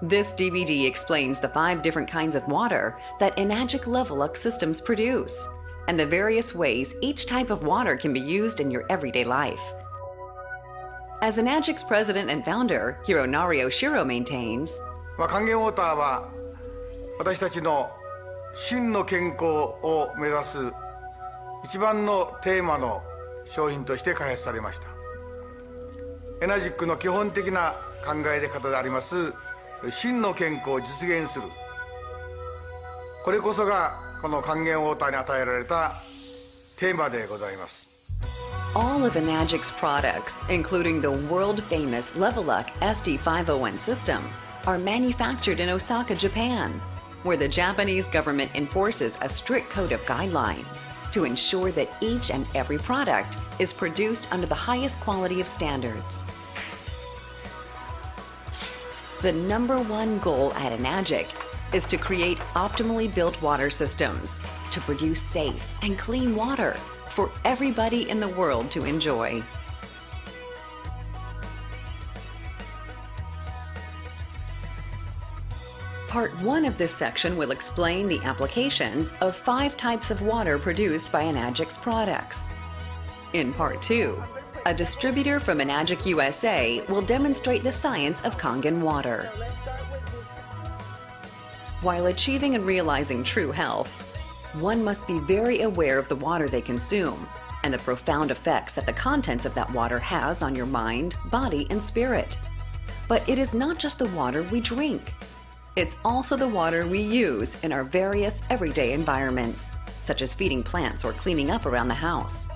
This DVD explains the 5 different kinds of water that Enagic Level-Up systems produce, and the various ways each type of water can be used in your everyday life. As Enagic's president and founder, Hironari Oshiro maintains, Kangen Water は私たちの真の健康を目指す一番のテーマの商品として開発されました。エナジックの基本的な考え方であります真の健康を実現する、これこそがこの還元ウォーターに与えられたテーマでございます。All of Enagic's products, including the world-famous Level-Up SD501 system, are manufactured in Osaka, Japan, where the Japanese government enforces a strict code of guidelines to ensure that each and every product is produced under the highest quality of standards. The #1 goal at Enagic is to create optimally built water systems to produce safe and clean water for everybody in the world to enjoy. Part 1 of this section will explain the applications of 5 types of water produced by Enagic's products. In Part 2, a distributor from Enagic USA will demonstrate the science of Kangen water. While achieving and realizing true health, one must be very aware of the water they consume and the profound effects that the contents of that water has on your mind, body, and spirit. But it is not just the water we drink. It's also the water we use in our various everyday environments, such as feeding plants or cleaning up around the house.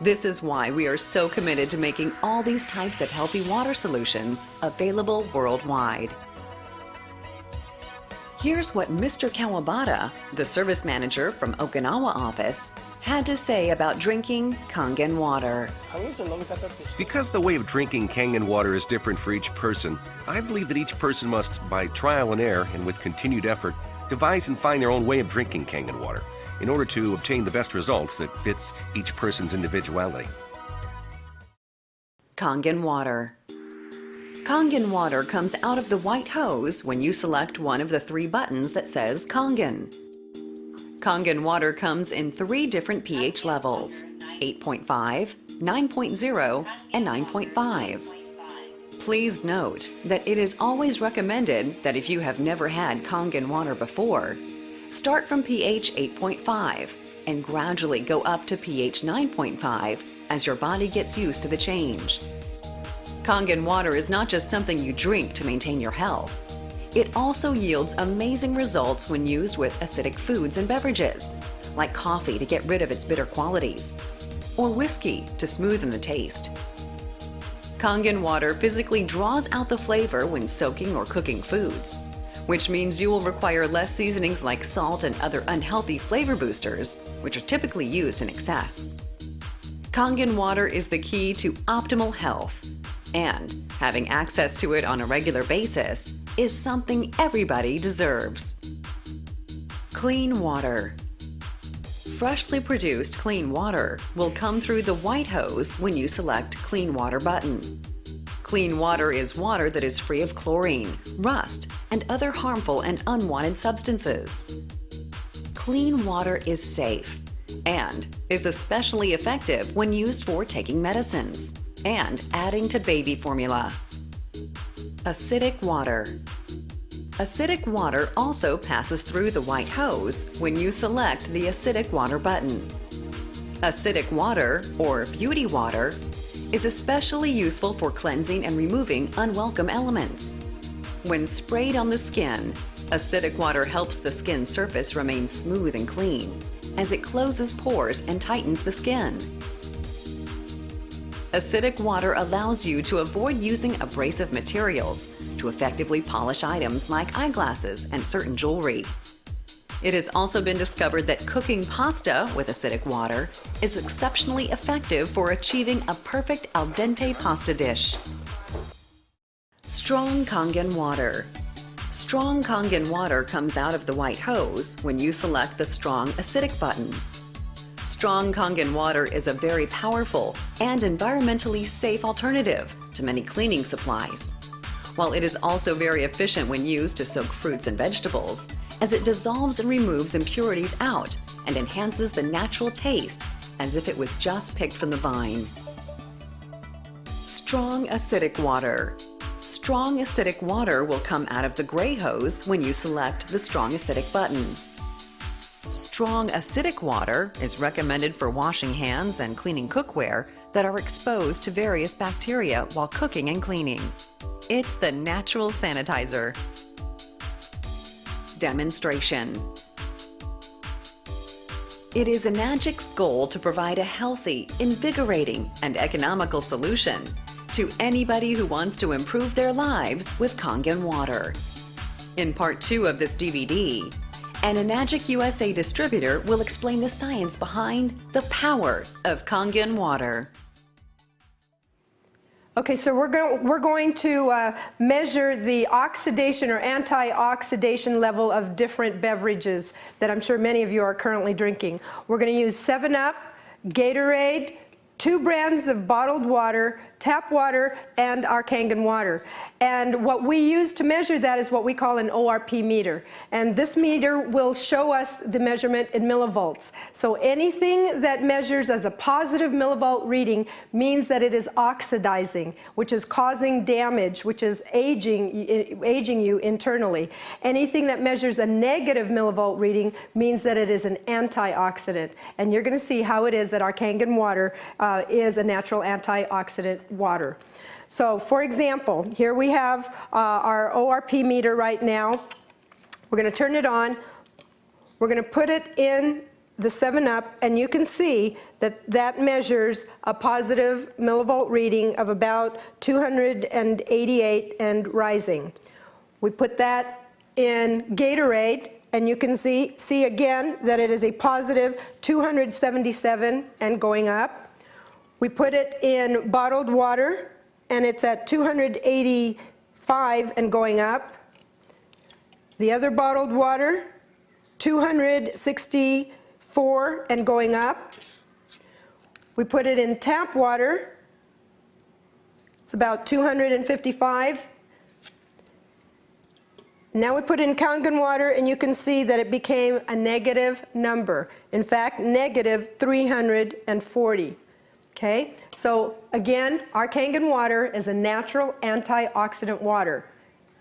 This is why we are so committed to making all these types of healthy water solutions available worldwide. Here's what Mr. Kawabata, the service manager from Okinawa office, had to say about drinking Kangen water. Because the way of drinking Kangen water is different for each person, I believe that each person must, by trial and error and with continued effort, devise and find their own way of drinking Kangen water in order to obtain the best results that fits each person's individuality. Kangen water. Kangen water comes out of the white hose when you select one of the 3 buttons that says Kangen. Kangen water comes in 3 different pH levels, 8.5, 9.0, and 9.5. Please note that it is always recommended that if you have never had Kangen water before, start from pH 8.5 and gradually go up to pH 9.5 as your body gets used to the change. Kangen water is not just something you drink to maintain your health. It also yields amazing results when used with acidic foods and beverages, like coffee to get rid of its bitter qualities, or whiskey to smoothen the taste. Kangen water physically draws out the flavor when soaking or cooking foods, which means you will require less seasonings like salt and other unhealthy flavor boosters, which are typically used in excess. Kangen water is the key to optimal health, and having access to it on a regular basis is something everybody deserves. Clean water. Freshly produced clean water will come through the white hose when you select Clean Water button. Clean water is water that is free of chlorine, rust, and other harmful and unwanted substances. Clean water is safe and is especially effective when used for taking medicines and adding to baby formula. Acidic water. Acidic water also passes through the white hose when you select the Acidic Water button. Acidic water, or beauty water, is especially useful for cleansing and removing unwelcome elements. When sprayed on the skin, acidic water helps the skin surface remain smooth and clean, as it closes pores and tightens the skin. Acidic water allows you to avoid using abrasive materials to effectively polish items like eyeglasses and certain jewelry. It has also been discovered that cooking pasta with acidic water is exceptionally effective for achieving a perfect al dente pasta dish. Strong Kangen water. Strong Kangen water comes out of the white hose when you select the Strong Acidic button. Strong Kangen water is a very powerful and environmentally safe alternative to many cleaning supplies. while it is also very efficient when used to soak fruits and vegetables, as it dissolves and removes impurities out and enhances the natural taste as if it was just picked from the vine. Strong acidic water. Strong acidic water will come out of the gray hose when you select the strong acidic button. Strong acidic water is recommended for washing hands and cleaning cookware that are exposed to various bacteria while cooking and cleaning. It's the natural sanitizer. Demonstration. It is Enagic's goal to provide a healthy, invigorating, and economical solution to anybody who wants to improve their lives with Kangen water. In part 2 of this DVD, an Enagic USA distributor will explain the science behind the power of Kangen water. Okay, so we're going to measure the oxidation or antioxidant level of different beverages that I'm sure many of you are currently drinking. We're going to use 7-Up, Gatorade, 2 brands of bottled water, tap water, and our Kangen water. And what we use to measure that is what we call an ORP meter. And this meter will show us the measurement in millivolts. So anything that measures as a positive millivolt reading means that it is oxidizing, which is causing damage, which is aging you internally. Anything that measures a negative millivolt reading means that it is an antioxidant. And you're going to see how it is that our Kangen water is a natural antioxidant water. So, for example, here we have our ORP meter right now. We're going to turn it on. We're going to put it in the 7-Up, and you can see that that measures a positive millivolt reading of about 288 and rising. We put that in Gatorade, and you can see again that it is a positive 277 and going up. We put it in bottled water, and it's at 285 and going up. The other bottled water, 264 and going up. We put it in tap water. It's about 255. Now we put in Kangen water, and you can see that it became a negative number. In fact, negative 340. Okay, so again, our Kangen water is a natural antioxidant water,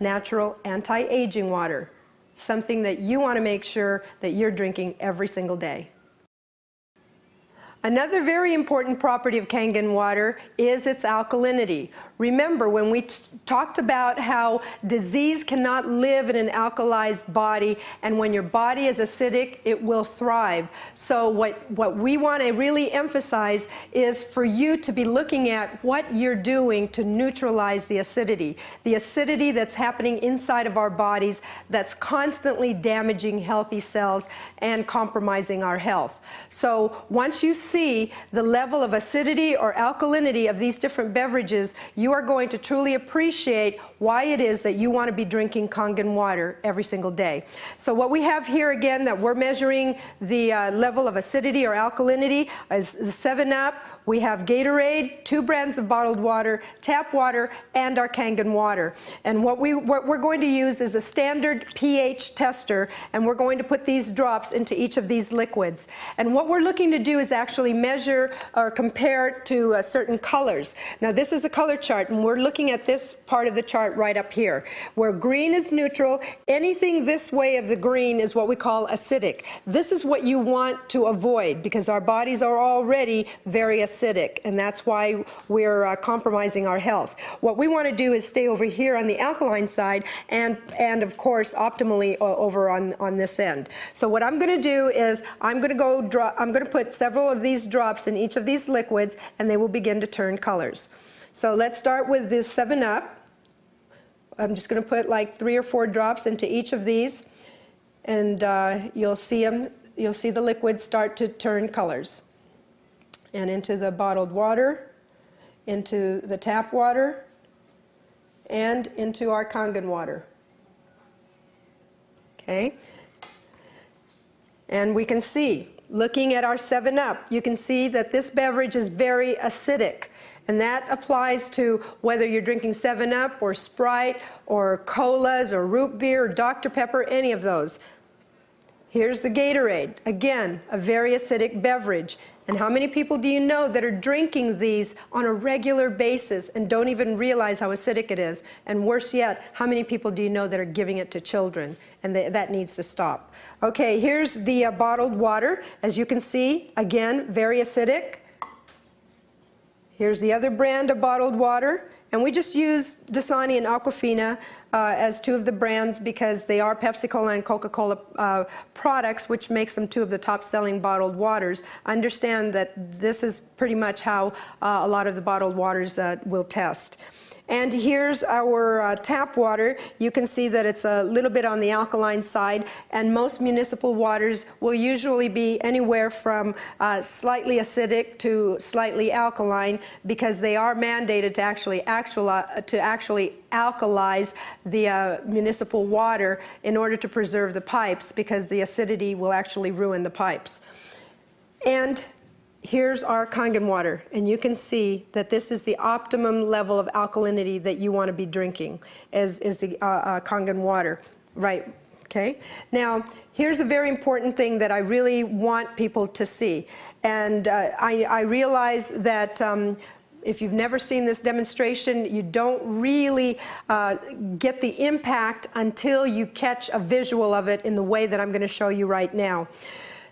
natural anti-aging water, something that you want to make sure that you're drinking every single day. Another very important property of Kangen water is its alkalinity. Remember, when we talked about how disease cannot live in an alkalized body, and when your body is acidic, it will thrive. So what we want to really emphasize is for you to be looking at what you're doing to neutralize the acidity that's happening inside of our bodies that's constantly damaging healthy cells and compromising our health. So once you see the level of acidity or alkalinity of these different beverages, you are going to truly appreciate why it is that you want to be drinking Kangen water every single day. So what we have here again that we're measuring the level of acidity or alkalinity is the 7-Up. We have Gatorade, 2 brands of bottled water, tap water, and our Kangen water. And what we're going to use is a standard pH tester, and we're going to put these drops into each of these liquids. And what we're looking to do is actually measure or compare to certain colors. Now this is a color chart, and we're looking at this part of the chart right up here. Where green is neutral, anything this way of the green is what we call acidic. This is what you want to avoid because our bodies are already very acidic, and that's why we're compromising our health. What we want to do is stay over here on the alkaline side and of course optimally over on this end. So what I'm going to do is I'm going to put several of these drops in each of these liquids, and they will begin to turn colors. So let's start with this 7-Up. I'm just going to put like 3 or 4 drops into each of these, and you'll see the liquids start to turn colors. And into the bottled water, into the tap water, and into our Kangen water. Okay? And we can see, looking at our 7-Up, you can see that this beverage is very acidic. And that applies to whether you're drinking 7-Up or Sprite or colas or root beer or Dr. Pepper, any of those. Here's the Gatorade. Again, a very acidic beverage. And how many people do you know that are drinking these on a regular basis and don't even realize how acidic it is? And worse yet, how many people do you know that are giving it to children? And that needs to stop. Okay, here's the bottled water. As you can see, again, very acidic. Here's the other brand of bottled water. And we just use Dasani and Aquafina as two of the brands because they are Pepsi-Cola and Coca-Cola products, which makes them two of the top-selling bottled waters. Understand that this is pretty much how a lot of the bottled waters will test. And here's our tap water. You can see that it's a little bit on the alkaline side, and most municipal waters will usually be anywhere from slightly acidic to slightly alkaline because they are mandated to actually alkalize the municipal water in order to preserve the pipes, because the acidity will actually ruin the pipes. And here's our Kangen water, and you can see that this is the optimum level of alkalinity that you want to be drinking, is the Kangen water, right? Okay. Now, here's a very important thing that I really want people to see, and I realize that if you've never seen this demonstration, you don't really get the impact until you catch a visual of it in the way that I'm going to show you right now.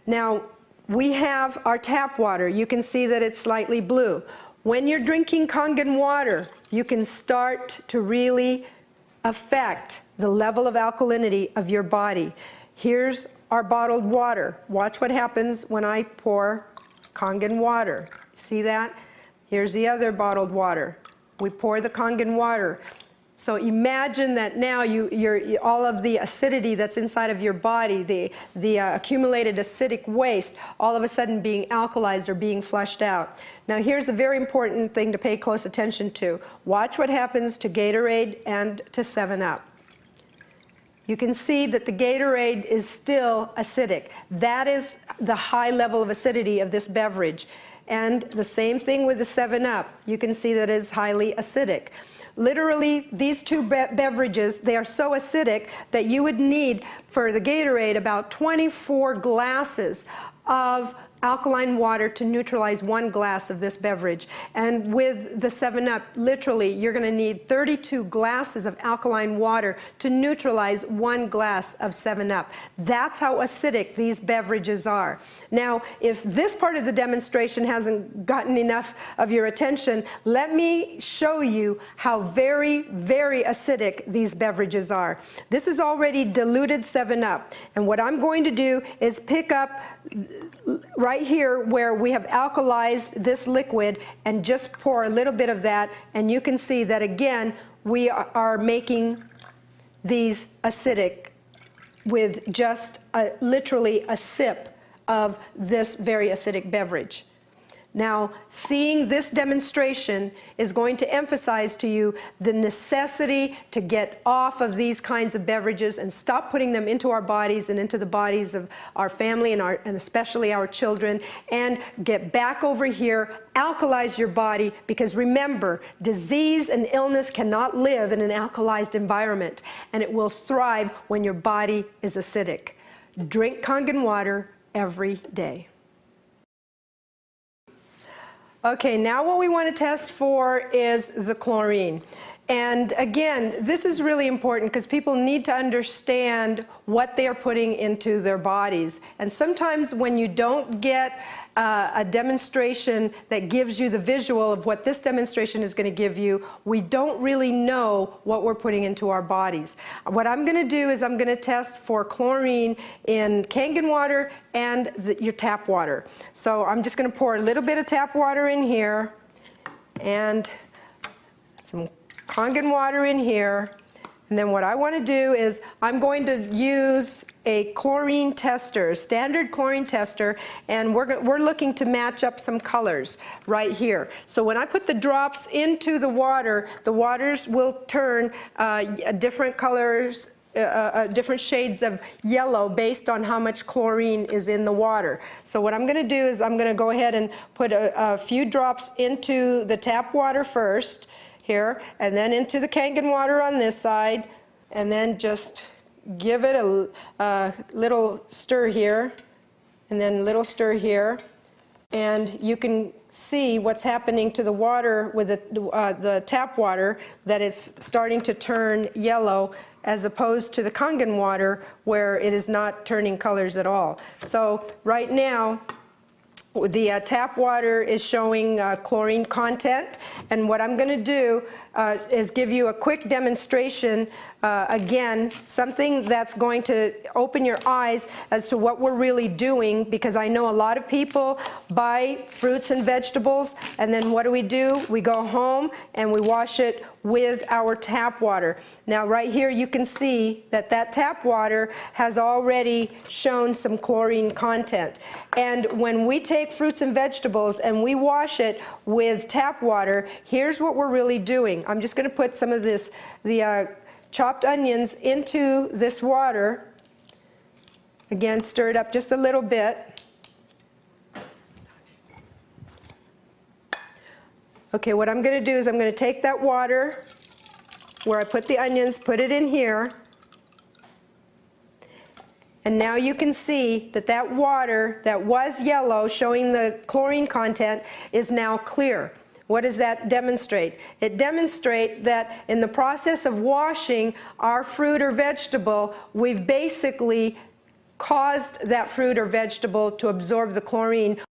Now, we have our tap water. You can see that it's slightly blue. When you're drinking Kangen water, you can start to really affect the level of alkalinity of your body. Here's our bottled water. Watch what happens when I pour Kangen water. See that? Here's the other bottled water. We pour the Kangen water. So imagine that now all of the acidity that's inside of your body, the accumulated acidic waste, all of a sudden being alkalized or being flushed out. Now here's a very important thing to pay close attention to. Watch what happens to Gatorade and to 7-Up. You can see that the Gatorade is still acidic. That is the high level of acidity of this beverage. And the same thing with the 7-Up. You can see that it is highly acidic. Literally, these two beverages, they are so acidic that you would need, for the Gatorade, about 24 glasses of alkaline water to neutralize 1 glass of this beverage. And with the 7-Up, literally, you're going to need 32 glasses of alkaline water to neutralize 1 glass of 7-Up. That's how acidic these beverages are. Now, if this part of the demonstration hasn't gotten enough of your attention, let me show you how very, very acidic these beverages are. This is already diluted 7-Up. And what I'm going to do is pick up right here where we have alkalized this liquid and just pour a little bit of that, and you can see that again we are making these acidic with just literally a sip of this very acidic beverage. Now, seeing this demonstration is going to emphasize to you the necessity to get off of these kinds of beverages and stop putting them into our bodies and into the bodies of our family and especially our children, and get back over here, alkalize your body, because remember, disease and illness cannot live in an alkalized environment, and it will thrive when your body is acidic. Drink Kangen water every day. Okay, now what we want to test for is the chlorine. And again, this is really important because people need to understand what they are putting into their bodies. And sometimes when you don't get a demonstration that gives you the visual of what this demonstration is going to give you, we don't really know what we're putting into our bodies. What I'm going to do is I'm going to test for chlorine in Kangen water and your tap water. So I'm just going to pour a little bit of tap water in here and some Kangen water in here. And then what I want to do is I'm going to use a chlorine tester, standard chlorine tester, and we're looking to match up some colors right here. So when I put the drops into the waters will turn different colors different shades of yellow based on how much chlorine is in the water. So what I'm going to do is I'm going to go ahead and put a few drops into the tap water first here, and then into the Kangen water on this side, and then just give it a little stir here, and then a little stir here, and you can see what's happening to the water with the tap water, that it's starting to turn yellow, as opposed to the Kangen water where it is not turning colors at all. So right now, the tap water is showing chlorine content, and what I'm going to do is give you a quick demonstration, again, something that's going to open your eyes as to what we're really doing, because I know a lot of people buy fruits and vegetables, and then what do? We go home and we wash it with our tap water. Now right here you can see that tap water has already shown some chlorine content. And when we take fruits and vegetables and we wash it with tap water, here's what we're really doing. I'm just going to put some of the chopped onions into this water. Again, stir it up just a little bit. Okay, what I'm going to do is I'm going to take that water where I put the onions, put it in here. And now you can see that water that was yellow, showing the chlorine content, is now clear. What does that demonstrate? It demonstrates that in the process of washing our fruit or vegetable, we've basically caused that fruit or vegetable to absorb the chlorine.